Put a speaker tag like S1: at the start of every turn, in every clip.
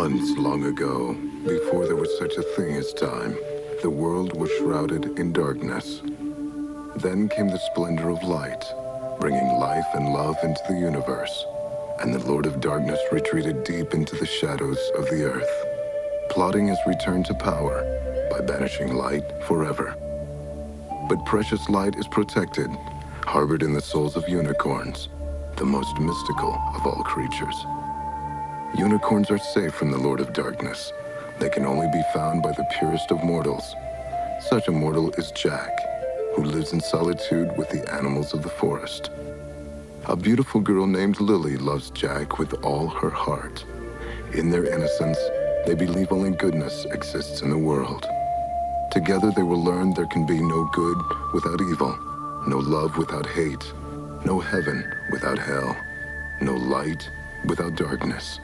S1: Once long ago, before there was such a thing as time, the world was shrouded in darkness. Then came the splendor of light, bringing life and love into the universe. And the Lord of Darkness retreated deep into the shadows of the earth, plotting his return to power by banishing light forever. But precious light is protected, harbored in the souls of unicorns, the most mystical of all creatures. Unicorns are safe from the Lord of Darkness. They can only be found by the purest of mortals. Such a mortal is Jack, who lives in solitude with the animals of the forest. A beautiful girl named Lily loves Jack with all her heart. In their innocence, they believe only goodness exists in the world. Together they will learn there can be no good without evil, no love without hate, no heaven without hell, no light without darkness.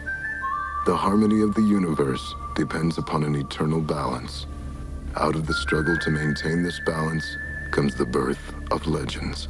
S1: The harmony of the universe depends upon an eternal balance. Out of the struggle to maintain this balance comes the birth of legends.